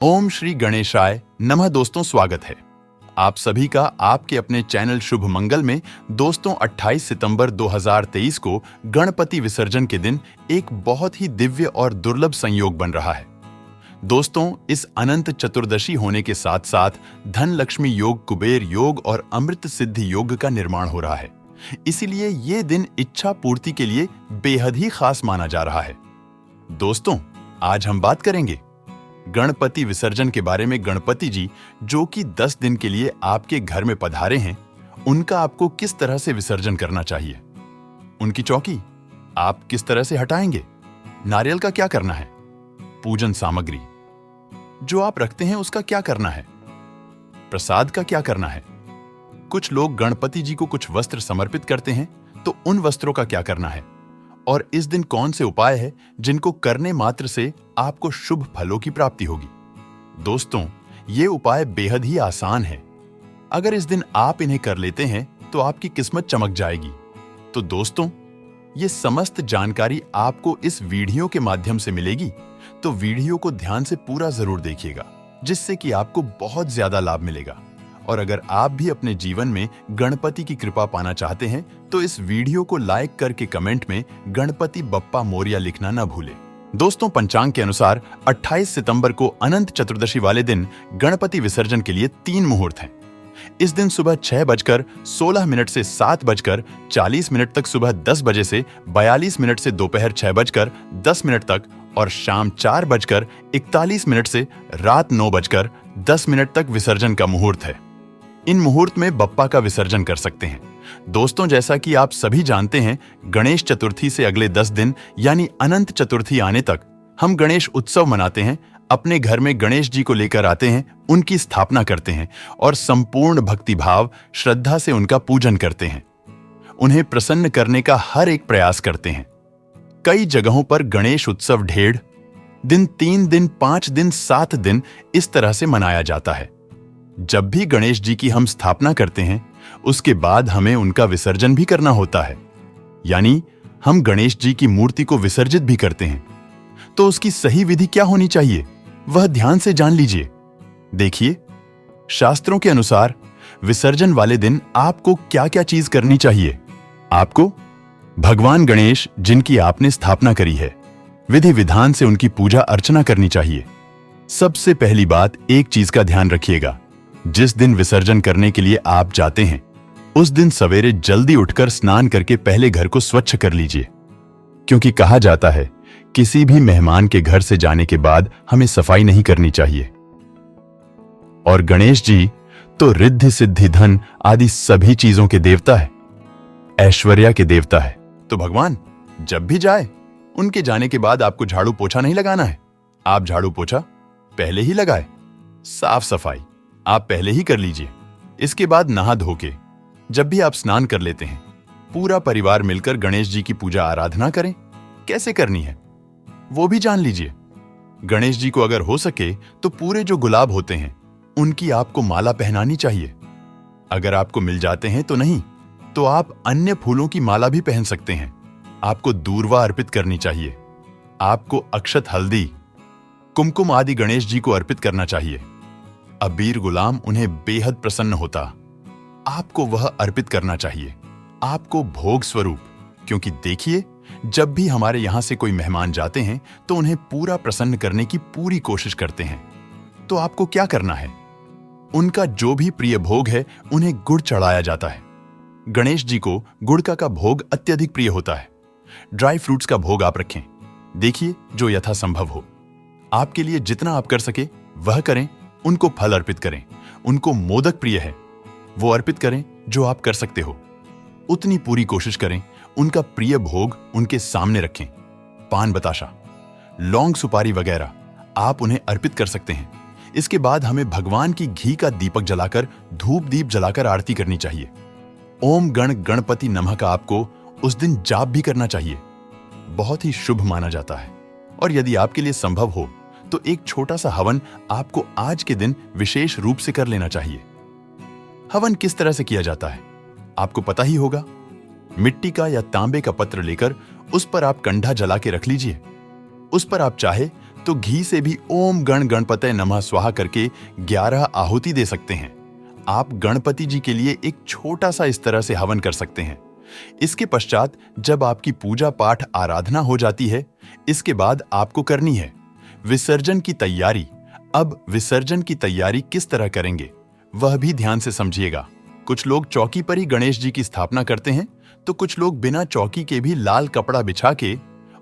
ओम श्री गणेशाय नमः। दोस्तों, स्वागत है आप सभी का आपके अपने चैनल शुभ मंगल में। दोस्तों, 28 सितंबर 2023 को गणपति विसर्जन के दिन एक बहुत ही दिव्य और दुर्लभ संयोग बन रहा है। दोस्तों, इस अनंत चतुर्दशी होने के साथ साथ धन लक्ष्मी योग, कुबेर योग और अमृत सिद्धि योग का निर्माण हो रहा है। इसीलिए ये दिन इच्छा पूर्ति के लिए बेहद ही खास माना जा रहा है। दोस्तों, आज हम बात करेंगे गणपति विसर्जन के बारे में। गणपति जी जो कि 10 दिन के लिए आपके घर में पधारे हैं, उनका आपको किस तरह से विसर्जन करना चाहिए। उनकी चौकी आप किस तरह से हटाएंगे। नारियल का क्या करना है। पूजन सामग्री जो आप रखते हैं उसका क्या करना है। प्रसाद का क्या करना है। कुछ लोग गणपति जी को कुछ वस्त्र समर्पित करते हैं, तो उन वस्त्रों का क्या करना है। और इस दिन कौन से उपाय है जिनको करने मात्र से आपको शुभ फलों की प्राप्ति होगी। दोस्तों, ये उपाय बेहद ही आसान है। अगर इस दिन आप इन्हें कर लेते हैं तो आपकी किस्मत चमक जाएगी। तो दोस्तों, ये समस्त जानकारी आपको इस वीडियो के माध्यम से मिलेगी, तो वीडियो को ध्यान से पूरा जरूर देखिएगा, जिससे कि आपको बहुत ज्यादा लाभ मिलेगा। और अगर आप भी अपने जीवन में गणपति की कृपा पाना चाहते हैं तो इस वीडियो को लाइक करके कमेंट में गणपति बप्पा मोरिया लिखना न भूलें। दोस्तों, पंचांग के अनुसार 28 सितंबर को अनंत चतुर्दशी वाले दिन गणपति विसर्जन के लिए 3 मुहूर्त हैं। इस दिन सुबह 6:16 से 7:40 तक, सुबह 10 बजे से 42 मिनट से दोपहर 6:10 तक और शाम 4:41 से रात 9:10 तक विसर्जन का मुहूर्त है। इन मुहूर्त में बप्पा का विसर्जन कर सकते हैं। दोस्तों, जैसा कि आप सभी जानते हैं, गणेश चतुर्थी से अगले 10 दिन यानी अनंत चतुर्थी आने तक हम गणेश उत्सव मनाते हैं। अपने घर में गणेश जी को लेकर आते हैं, उनकी स्थापना करते हैं और संपूर्ण भक्तिभाव श्रद्धा से उनका पूजन करते हैं। उन्हें प्रसन्न करने का हर एक प्रयास करते हैं। कई जगहों पर गणेश उत्सव 1.5 दिन, 3 दिन, 5 दिन, 7 दिन इस तरह से मनाया जाता है। जब भी गणेश जी की हम स्थापना करते हैं, उसके बाद हमें उनका विसर्जन भी करना होता है, यानी हम गणेश जी की मूर्ति को विसर्जित भी करते हैं। तो उसकी सही विधि क्या होनी चाहिए, वह ध्यान से जान लीजिए। देखिए, शास्त्रों के अनुसार विसर्जन वाले दिन आपको क्या क्या चीज करनी चाहिए। आपको भगवान गणेश जिनकी आपने स्थापना करी है, विधि विधान से उनकी पूजा अर्चना करनी चाहिए। सबसे पहली बात, एक चीज का ध्यान रखिएगा। जिस दिन विसर्जन करने के लिए आप जाते हैं, उस दिन सवेरे जल्दी उठकर स्नान करके पहले घर को स्वच्छ कर लीजिए, क्योंकि कहा जाता है किसी भी मेहमान के घर से जाने के बाद हमें सफाई नहीं करनी चाहिए। और गणेश जी तो रिद्धि सिद्धि धन आदि सभी चीजों के देवता है, ऐश्वर्या के देवता है। तो भगवान जब भी जाए, उनके जाने के बाद आपको झाड़ू पोछा नहीं लगाना है। आप झाड़ू पोछा पहले ही लगाए, साफ सफाई आप पहले ही कर लीजिए। इसके बाद नहा धो के जब भी आप स्नान कर लेते हैं, पूरा परिवार मिलकर गणेश जी की पूजा आराधना करें। कैसे करनी है वो भी जान लीजिए। गणेश जी को अगर हो सके तो पूरे जो गुलाब होते हैं उनकी आपको माला पहनानी चाहिए। अगर आपको मिल जाते हैं तो नहीं, तो आप अन्य फूलों की माला भी पहन सकते हैं। आपको दूर्वा अर्पित करनी चाहिए। आपको अक्षत, हल्दी, कुमकुम आदि गणेश जी को अर्पित करना चाहिए। अबीर गुलाम उन्हें बेहद प्रसन्न होता, आपको वह अर्पित करना चाहिए, आपको भोग स्वरूप। क्योंकि देखिए, जब भी हमारे यहां से कोई मेहमान जाते हैं तो उन्हें पूरा प्रसन्न करने की पूरी कोशिश करते हैं। तो आपको क्या करना है, उनका जो भी प्रिय भोग है उन्हें गुड़ चढ़ाया जाता है। गणेश जी को गुड़ का भोग अत्यधिक प्रिय होता है। ड्राई फ्रूट्स का भोग आप रखें। देखिए, जो यथासंभव हो, आपके लिए जितना आप कर सके वह करें। उनको फल अर्पित करें। उनको मोदक प्रिय है, वो अर्पित करें जो आप कर सकते हो। उतनी पूरी कोशिश करें। उनका प्रिय भोग उनके सामने रखें। पान बताशा, लौंग, सुपारी वगैरह आप उन्हें अर्पित कर सकते हैं। इसके बाद हमें भगवान की घी का दीपक जलाकर, धूप दीप जलाकर आरती करनी चाहिए। ओम गण गणपति नमः का आपको उस दिन जाप भी करना चाहिए। बहुत ही शुभ माना जाता है। और यदि आपके लिए संभव हो तो एक छोटा सा हवन आपको आज के दिन विशेष रूप से कर लेना चाहिए। हवन किस तरह से किया जाता है आपको पता ही होगा। मिट्टी का या तांबे का पत्र लेकर उस पर आप कंडा जला के रख लीजिए। उस पर आप चाहे तो घी से भी ओम गण गणपतये नमः स्वाहा करके 11 आहुति दे सकते हैं। आप गणपति जी के लिए एक छोटा सा इस तरह से हवन कर सकते हैं। इसके पश्चात जब आपकी पूजा पाठ आराधना हो जाती है, इसके बाद आपको करनी है विसर्जन की तैयारी। अब विसर्जन की तैयारी किस तरह करेंगे वह भी ध्यान से समझिएगा। कुछ लोग चौकी पर ही गणेश जी की स्थापना करते हैं, तो कुछ लोग बिना चौकी के भी लाल कपड़ा बिछा के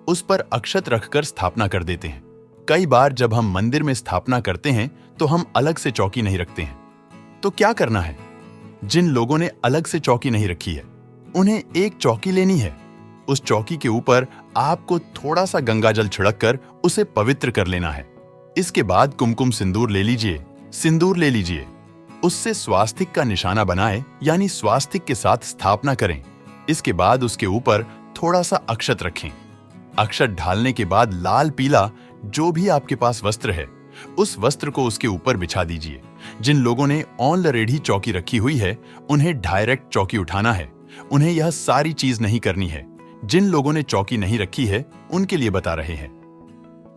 उस पर अक्षत रखकर स्थापना कर देते हैं। कई बार जब हम मंदिर में स्थापना करते हैं तो हम अलग से चौकी नहीं रखते हैं। तो क्या करना है? जिन लोगों ने अलग से चौकी नहीं रखी है, उन्हें एक चौकी लेनी है। उस चौकी के ऊपर आपको थोड़ा सा गंगाजल छिड़क कर उसे पवित्र कर लेना है। इसके बाद कुमकुम सिंदूर ले लीजिए। उससे स्वास्तिक का निशाना बनाएं, यानी स्वास्तिक के साथ स्थापना करें। इसके बाद उसके ऊपर थोड़ा सा अक्षत रखें। अक्षत ढालने के बाद लाल पीला जो भी आपके पास वस्त्र है, उस वस्त्र को उसके ऊपर बिछा दीजिए। जिन लोगों ने ऑलरेडी चौकी रखी हुई है, उन्हें डायरेक्ट चौकी उठाना है। उन्हें यह सारी चीज नहीं करनी है। जिन लोगों ने चौकी नहीं रखी है, उनके लिए बता रहे हैं।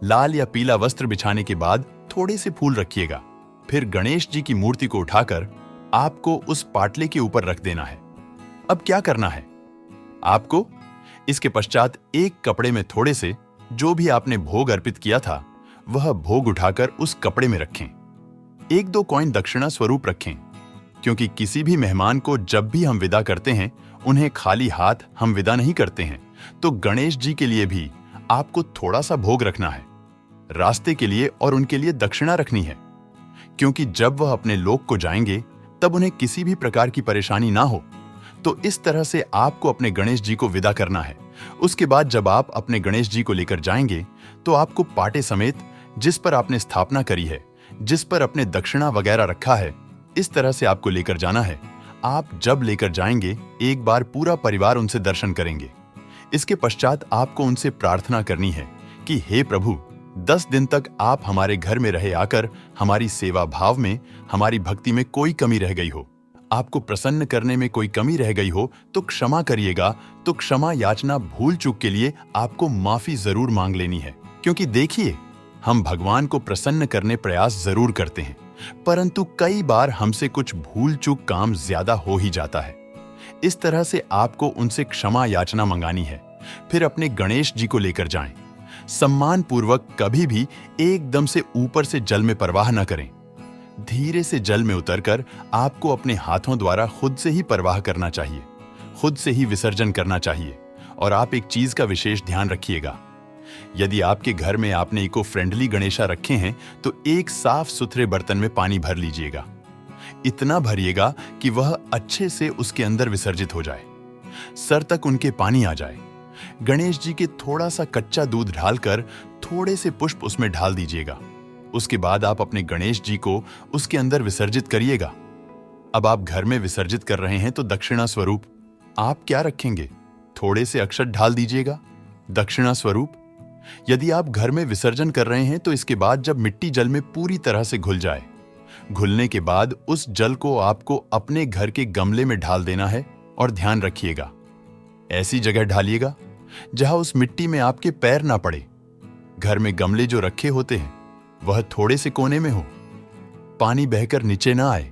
लाल या पीला वस्त्र बिछाने के बाद थोड़े से फूल रखिएगा। फिर गणेश जी की मूर्ति को उठाकर आपको उस पाटले के ऊपर रख देना है। अब क्या करना है आपको? इसके पश्चात एक कपड़े में थोड़े से जो भी आपने भोग अर्पित किया था, वह भोग उठाकर उस कपड़े में रखें। 1-2 कॉइन दक्षिणा स्वरूप रखें, क्योंकि किसी भी मेहमान को जब भी हम विदा करते हैं, उन्हें खाली हाथ हम विदा नहीं करते हैं। तो गणेश जी के लिए भी आपको थोड़ा सा भोग रखना है, रास्ते के लिए, और उनके लिए दक्षिणा रखनी है, क्योंकि जब वह अपने लोक को जाएंगे तब उन्हें किसी भी प्रकार की परेशानी ना हो। तो इस तरह से आपको अपने गणेश जी को विदा करना है। उसके बाद जब आप अपने गणेश जी को लेकर जाएंगे, तो आपको पाटे समेत जिस पर आपने स्थापना करी है, जिस पर अपने दक्षिणा वगैरह रखा है, इस तरह से आपको लेकर जाना है। आप जब लेकर जाएंगे, एक बार पूरा परिवार उनसे दर्शन करेंगे। इसके पश्चात आपको उनसे प्रार्थना करनी है कि हे प्रभु, 10 दिन तक आप हमारे घर में रहे आकर हमारी सेवा भाव में, हमारी भक्ति में कोई कमी रह गई हो, आपको प्रसन्न करने में कोई कमी रह गई हो तो क्षमा करिएगा। तो क्षमा याचना भूल चूक के लिए आपको माफी जरूर मांग लेनी है, क्योंकि देखिए, हम भगवान को प्रसन्न करने प्रयास जरूर करते हैं, परंतु कई बार हमसे कुछ भूल चूक काम ज्यादा हो ही जाता है। इस तरह से आपको उनसे क्षमा याचना मंगानी है। फिर अपने गणेश जी को लेकर जाएं। सम्मान पूर्वक कभी भी एकदम से ऊपर से जल में प्रवाह न करें। धीरे से जल में उतरकर आपको अपने हाथों द्वारा खुद से ही प्रवाह करना चाहिए, खुद से ही विसर्जन करना चाहिए। और आप एक चीज का विशेष ध्यान रखिएगा, यदि आपके घर में आपने इको फ्रेंडली गणेशा रखे हैं, तो एक साफ सुथरे बर्तन में पानी भर लीजिएगा। इतना भरिएगा कि वह अच्छे से उसके अंदर विसर्जित हो जाए, सर तक उनके पानी आ जाए। गणेश जी के थोड़ा सा कच्चा दूध डालकर थोड़े से पुष्प उसमें ढाल दीजिएगा। उसके बाद आप अपने गणेश जी को उसके अंदर विसर्जित करिएगा। अब आप घर में विसर्जित कर रहे हैं, तो दक्षिणा स्वरूप आप क्या रखेंगे? थोड़े से अक्षत ढाल दीजिएगा दक्षिणा स्वरूप। यदि आप घर में विसर्जन कर रहे हैं, तो इसके बाद जब मिट्टी जल में पूरी तरह से घुल जाए, घुलने के बाद उस जल को आपको अपने घर के गमले में ढाल देना है। और ध्यान रखिएगा, ऐसी जगह ढालिएगा जहां उस मिट्टी में आपके पैर ना पड़े। घर में गमले जो रखे होते हैं, वह थोड़े से कोने में हो, पानी बहकर नीचे ना आए।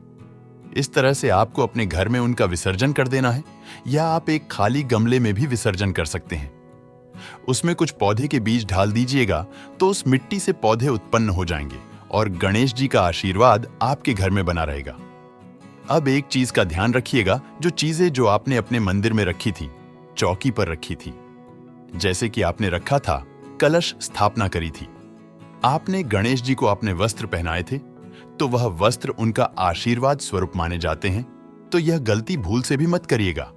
इस तरह से आपको अपने घर में उनका विसर्जन कर देना है, या आप एक खाली गमले में भी विसर्जन कर सकते हैं। उसमें कुछ पौधे के बीज डाल दीजिएगा, तो उस मिट्टी से पौधे उत्पन्न हो जाएंगे और गणेश जी का आशीर्वाद आपके घर में बना रहेगा। अब एक चीज का ध्यान रखिएगा, जो चीजें जो आपने अपने मंदिर में रखी थी, चौकी पर रखी थी, जैसे कि आपने रखा था, कलश स्थापना करी थी, आपने गणेश जी को अपने वस्त्र पहनाए थे, तो वह वस्त्र उनका आशीर्वाद स्वरूप माने जाते हैं। तो यह गलती भूल से भी मत करिएगा।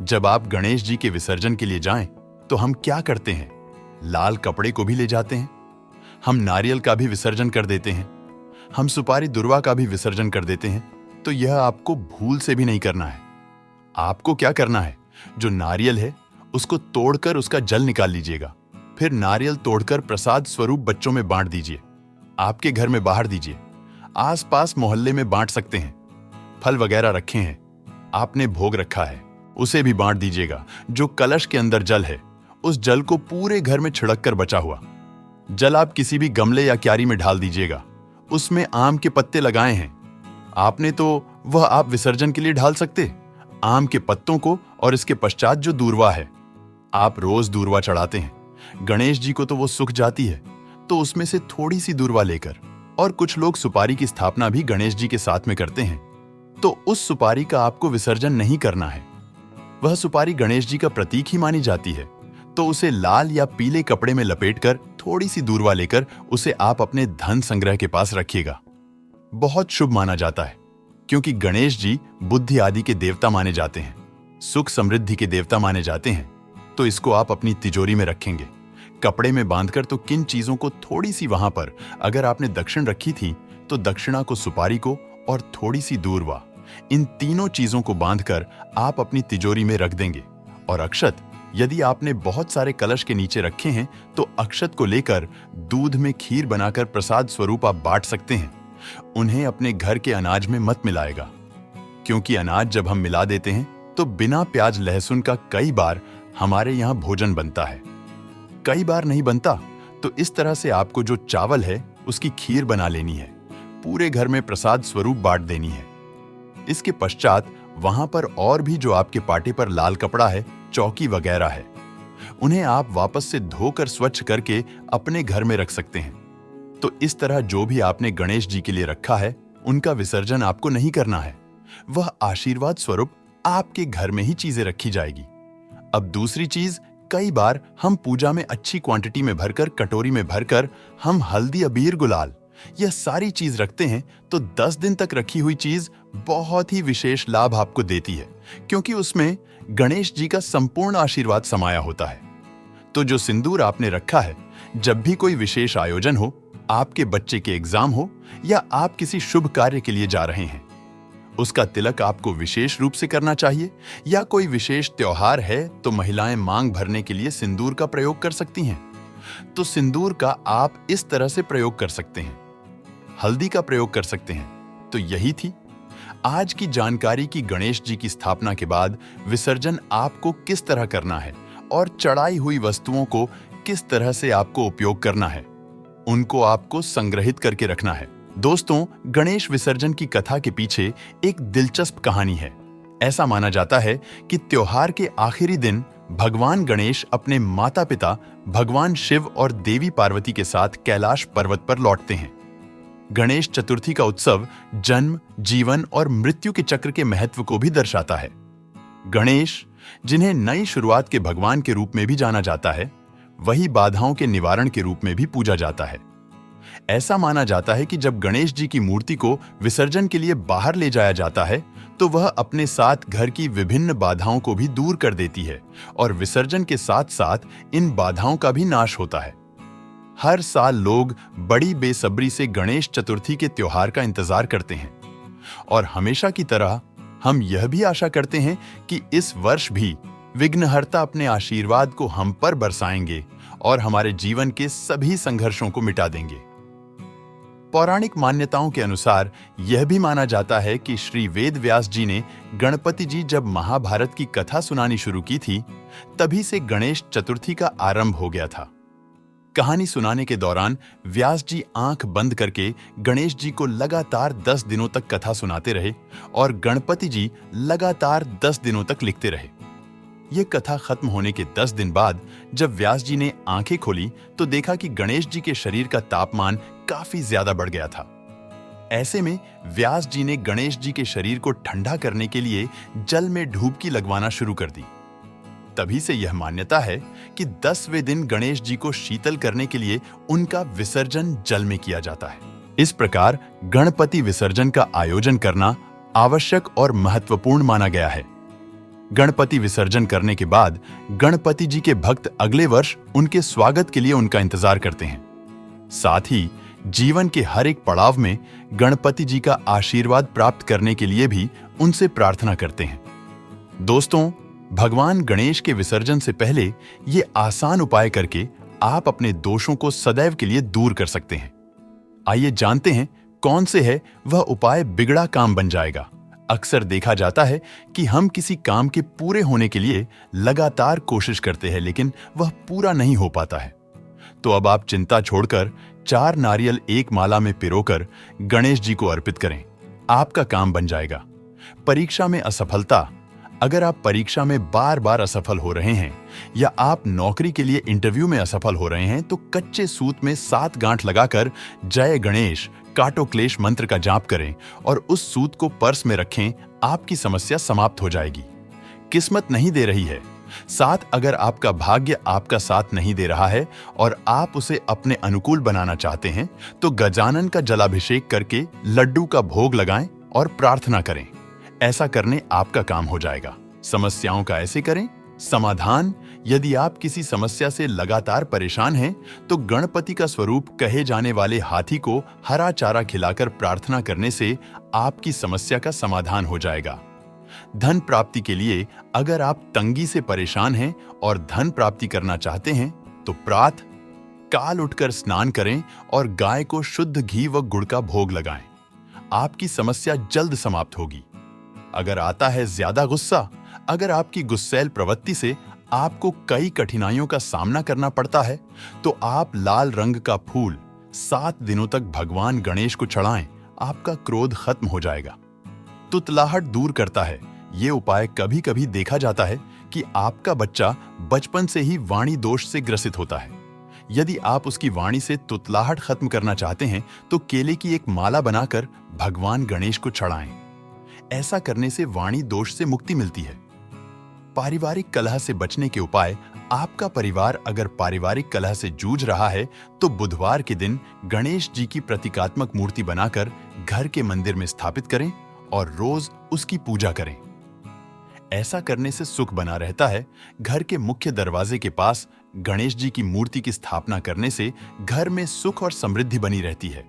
जब आप गणेश जी के विसर्जन के लिए जाएं, तो हम क्या करते हैं? लाल कपड़े को भी ले जाते हैं, हम नारियल का भी विसर्जन कर देते हैं, हम सुपारी दुर्वा का भी विसर्जन कर देते हैं। तो यह आपको भूल से भी नहीं करना है। आपको क्या करना है? जो नारियल है, उसको तोड़कर उसका जल निकाल लीजिएगा। फिर नारियल तोड़कर प्रसाद स्वरूप बच्चों में बांट दीजिए। आपके घर में बाहर दीजिए, आसपास मोहल्ले में बांट सकते हैं। फल वगैरह रखे हैं, आपने भोग रखा है, उसे भी बांट दीजिएगा। जो कलश के अंदर जल है, उस जल को पूरे घर में छिड़क कर बचा हुआ जल आप किसी भी गमले या क्यारी में ढाल दीजिएगा। उसमें आम के पत्ते लगाए हैं आपने, तो वह आप विसर्जन के लिए ढाल सकते। आम के पत्तों को और इसके पश्चात जो दूर्वा है, आप रोज दूर्वा चढ़ाते हैं। गणेश जी को तो वो सूख जाती है, तो उसमें से थोड़ी सी दूर्वा लेकर, और कुछ लोग सुपारी की स्थापना भी गणेश जी के साथ में करते हैं, तो उस सुपारी का आपको विसर्जन नहीं करना है। वह सुपारी गणेश जी का प्रतीक ही मानी जाती है, तो उसे लाल या पीले कपड़े में लपेटकर थोड़ी सी दूर्वा लेकर उसे आप अपने धन संग्रह के पास रखिएगा। बहुत शुभ माना जाता है, क्योंकि गणेश जी बुद्धि आदि के देवता माने जाते हैं, सुख समृद्धि के देवता माने जाते हैं, तो इसको आप अपनी तिजोरी में रखेंगे। कपड़े में बांधकर तो किन चीजों को थोड़ी सी वहां पर अगर आपने दक्षिण रखी थी, तो दक्षिणा को, सुपारी को और थोड़ी सी दूर्वा, इन तीनों चीजों को बांधकर आप अपनी तिजोरी में रख देंगे। और अक्षत, यदि आपने बहुत सारे कलश के नीचे रखे हैं, तो अक्षत को लेकर दूध में खीर बनाकर प्रसाद स्वरूप आप बांट सकते हैं। उन्हें अपने घर के अनाज में मत मिलाएगा, क्योंकि अनाज जब हम मिला देते हैं तो बिना प्याज लहसुन का कई बार हमारे यहाँ भोजन बनता है, कई बार नहीं बनता। तो इस तरह से आपको जो चावल है उसकी खीर बना लेनी है, पूरे घर में प्रसाद स्वरूप बांट देनी है। इसके पश्चात वहां पर और भी जो आपके पाटे पर लाल कपड़ा है, चौकी वगैरह है, उन्हें आप वापस से धोकर स्वच्छ करके अपने घर में रख सकते हैं। तो इस तरह जो भी आपने गणेश जी के लिए रखा है, उनका विसर्जन आपको नहीं करना है। वह आशीर्वाद स्वरूप आपके घर में ही चीजें रखी जाएगी। अब दूसरी चीज, कई बार हम पूजा में अच्छी क्वांटिटी में भरकर, कटोरी में भरकर हम हल्दी, अबीर, गुलाल, यह सारी चीज रखते हैं, तो 10 दिन तक रखी हुई चीज बहुत ही विशेष लाभ आपको देती है, क्योंकि उसमें गणेश जी का संपूर्ण आशीर्वाद समाया होता है। तो जो सिंदूर आपने रखा है, जब भी कोई विशेष आयोजन हो, आपके बच्चे के एग्जाम हो या आप किसी शुभ कार्य के लिए जा रहे हैं, उसका तिलक आपको विशेष रूप से करना चाहिए। या कोई विशेष त्योहार है, तो महिलाएं मांग भरने के लिए सिंदूर का प्रयोग कर सकती हैं, तो सिंदूर का आप इस तरह से प्रयोग कर सकते हैं, हल्दी का प्रयोग कर सकते हैं। तो यही थी आज की जानकारी कि गणेश जी की स्थापना के बाद विसर्जन आपको किस तरह करना है और चढ़ाई हुई वस्तुओं को किस तरह से आपको उपयोग करना है, उनको आपको संग्रहित करके रखना है। दोस्तों, गणेश विसर्जन की कथा के पीछे एक दिलचस्प कहानी है। ऐसा माना जाता है कि त्योहार के आखिरी दिन भगवान गणेश अपने माता पिता भगवान शिव और देवी पार्वती के साथ कैलाश पर्वत पर लौटते हैं। गणेश चतुर्थी का उत्सव जन्म, जीवन और मृत्यु के चक्र के महत्व को भी दर्शाता है। गणेश, जिन्हें नई शुरुआत के भगवान के रूप में भी जाना जाता है, वही बाधाओं के निवारण के रूप में भी पूजा जाता है। ऐसा माना जाता है कि जब गणेश जी की मूर्ति को विसर्जन के लिए बाहर ले जाया जाता है, तो वह अपने साथ घर की विभिन्न बाधाओं को भी दूर कर देती है और विसर्जन के साथ साथ इन बाधाओं का भी नाश होता है। हर साल लोग बड़ी बेसब्री से गणेश चतुर्थी के त्योहार का इंतजार करते हैं और हमेशा की तरह हम यह भी आशा करते हैं कि इस वर्ष भी विघ्नहर्ता अपने आशीर्वाद को हम पर बरसाएंगे और हमारे जीवन के सभी संघर्षों को मिटा देंगे। पौराणिक मान्यताओं के अनुसार यह भी माना जाता है कि श्री वेद व्यास जी ने गणपति जी जब महाभारत की कथा सुनानी शुरू की थी, तभी से गणेश चतुर्थी का आरंभ हो गया था। कहानी सुनाने के दौरान व्यास जी आंख बंद करके गणेश जी को लगातार 10 दिनों तक कथा सुनाते रहे और गणपति जी लगातार 10 दिनों तक लिखते रहे। यह कथा खत्म होने के 10 दिन बाद जब व्यास जी ने आंखें खोली, तो देखा कि गणेश जी के शरीर का तापमान काफी ज्यादा बढ़ गया था। ऐसे में व्यास जी ने गणेश जी के शरीर को ठंडा करने के लिए जल में डुबकी लगवाना शुरू कर दी। तभी से यह मान्यता है कि 10वें दिन गणेश जी को शीतल करने के लिए उनका विसर्जन जल में किया जाता है। इस प्रकार गणपति विसर्जन का आयोजन करना आवश्यक और महत्वपूर्ण माना गया है। गणपति विसर्जन करने के बाद गणपति जी के भक्त अगले वर्ष उनके स्वागत के लिए उनका इंतजार करते हैं। साथ ही जीवन के हर एक पड़ाव में गणपति जी का आशीर्वाद प्राप्त करने के लिए भी उनसे प्रार्थना करते हैं। दोस्तों, भगवान गणेश के विसर्जन से पहले ये आसान उपाय करके आप अपने दोषों को सदैव के लिए दूर कर सकते हैं। आइए जानते हैं कौन से है वह उपाय बिगड़ा काम बन जाएगा। अक्सर देखा जाता है कि हम किसी काम के पूरे होने के लिए लगातार कोशिश करते हैं, लेकिन वह पूरा नहीं हो पाता है। तो अब आप चिंता छोड़कर 4 नारियल एक माला में पिरोकर गणेश जी को अर्पित करें। आपका काम बन जाएगा। परीक्षा में असफलता। अगर आप परीक्षा में बार बार असफल हो रहे हैं या आप नौकरी के लिए इंटरव्यू में असफल हो रहे हैं तो कच्चे सूत में 7 गांठ लगाकर जय गणेश काटो क्लेश मंत्र का जाप करें और उस सूत को पर्स में रखें। आपकी समस्या समाप्त हो जाएगी। किस्मत नहीं दे रही है। 7 अगर आपका भाग्य आपका साथ नहीं दे रहा है और आप उसे अपने अनुकूल बनाना चाहते हैं तो गजानन का जलाभिषेक करके लड्डू का भोग लगाएं और प्रार्थना करें। ऐसा करने आपका काम हो जाएगा। समस्याओं का ऐसे करें समाधान। यदि आप किसी समस्या से लगातार परेशान हैं तो गणपति का स्वरूप कहे जाने वाले हाथी को हरा चारा खिलाकर प्रार्थना करने से आपकी समस्या का समाधान हो जाएगा। धन प्राप्ति के लिए अगर आप तंगी से परेशान हैं और धन प्राप्ति करना चाहते हैं तो प्रातः काल उठकर स्नान करें और गाय को शुद्ध घी व गुड़ का भोग लगाएं। आपकी समस्या जल्द समाप्त होगी। अगर आता है ज्यादा गुस्सा, अगर आपकी गुस्सैल प्रवृत्ति से आपको कई कठिनाइयों का सामना करना पड़ता है तो आप लाल रंग का फूल 7 दिनों तक भगवान गणेश को चढ़ाएं। आपका क्रोध खत्म हो जाएगा। तुतलाहट दूर करता है। ये उपाय कभी कभी देखा जाता है कि आपका बच्चा बचपन से ही वाणी दोष से ग्रसित होता है। यदि आप उसकी वाणी से तुतलाहट खत्म करना चाहते हैं तो केले की एक माला बनाकर भगवान गणेश को चढ़ाएं। ऐसा करने से वाणी दोष से मुक्ति मिलती है। पारिवारिक कलह से बचने के उपाय। आपका परिवार अगर पारिवारिक कलह से जूझ रहा है तो बुधवार के दिन गणेश जी की प्रतीकात्मक मूर्ति बनाकर घर के मंदिर में स्थापित करें और रोज उसकी पूजा करें। ऐसा करने से सुख बना रहता है। घर के मुख्य दरवाजे के पास गणेश जी की मूर्ति की स्थापना करने से घर में सुख और समृद्धि बनी रहती है।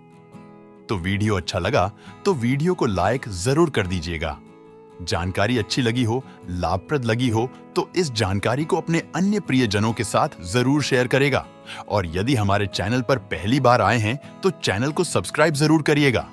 तो वीडियो अच्छा लगा तो वीडियो को लाइक जरूर कर दीजिएगा। जानकारी अच्छी लगी हो, लाभप्रद लगी हो तो इस जानकारी को अपने अन्य प्रियजनों के साथ जरूर शेयर करेगा। और यदि हमारे चैनल पर पहली बार आए हैं तो चैनल को सब्सक्राइब जरूर करिएगा।